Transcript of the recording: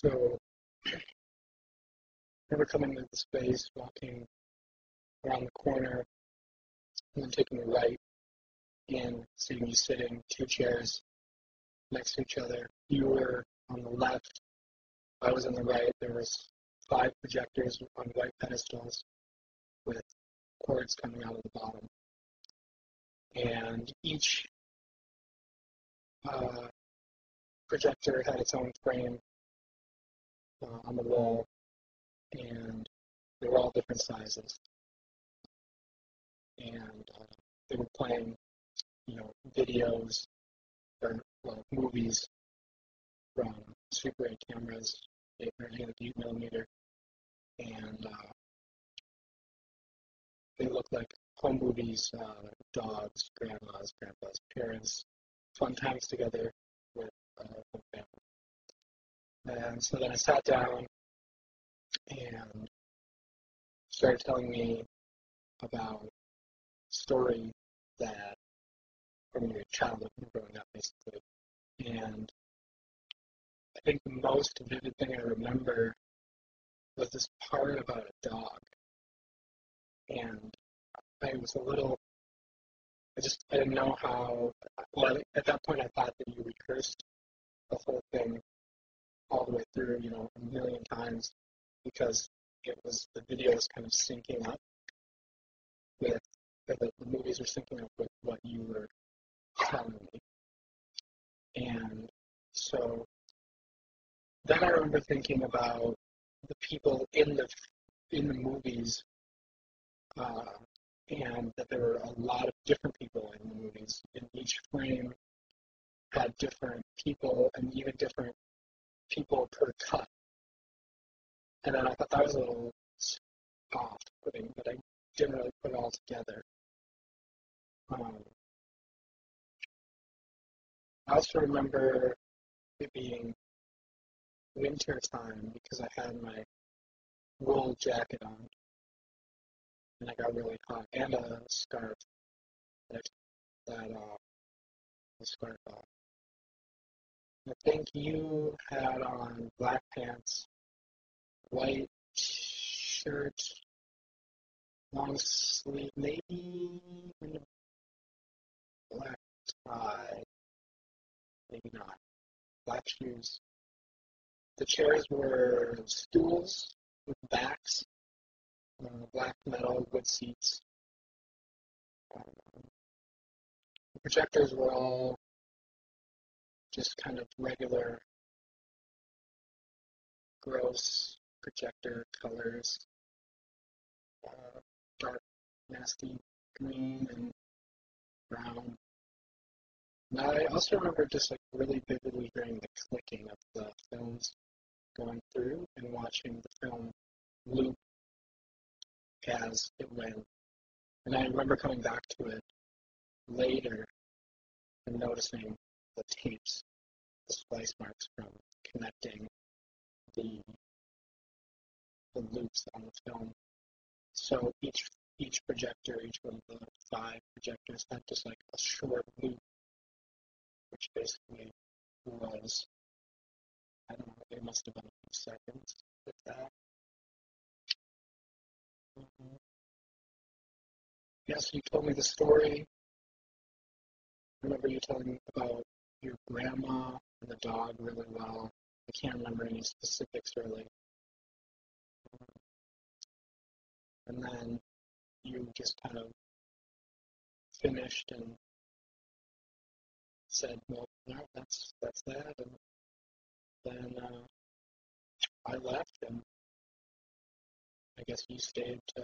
So I remember coming into the space, walking around the corner, and then taking a right in, seeing you sitting two chairs next to each other. You were on the left, I was on the right. There was 5 projectors on white pedestals with cords coming out of the bottom. And each uh, projector had its own frame on the wall, and they were all different sizes. And they were playing, videos or movies from Super 8 cameras, 8 millimeter, and they looked like home movies, dogs, grandpas, parents, fun times together with the family. And so then I sat down and started telling me about a story that from your childhood growing up, basically. And I think the most vivid thing I remember was this part about a dog. And I was a little, I didn't know how, well, at that point I thought that you rehearsed the whole thing all the way through, a million times, because the video was kind of syncing up with, the movies were syncing up with what you were telling me. And so then I remember thinking about the people in the movies, and that there were a lot of different people in the movies. And each frame had different people and even different people per cut. And then I thought that was a little off-putting, but I didn't really put it all together. I also remember it being winter time because I had my wool jacket on and I got really hot, and a scarf that the scarf off. I think you had on black pants, white shirt, long sleeve, maybe black tie, maybe not. Black shoes. The chairs were stools with backs, black metal wood seats. The projectors were all just kind of regular, gross projector colors, dark, nasty green and brown. And I also remember just really vividly hearing the clicking of the films going through and watching the film loop as it went. And I remember coming back to it later and noticing the tapes, the splice marks from connecting the loops on the film. So each projector, each one of the 5 projectors had just like a short loop, which basically was, I don't know, it must have been a few seconds with that. Yes, you told me the story. I remember you telling me about your grandma and the dog really well. I can't remember any specifics really. And then you just kind of finished and said, well, no, that's that. And then I left, and I guess you stayed to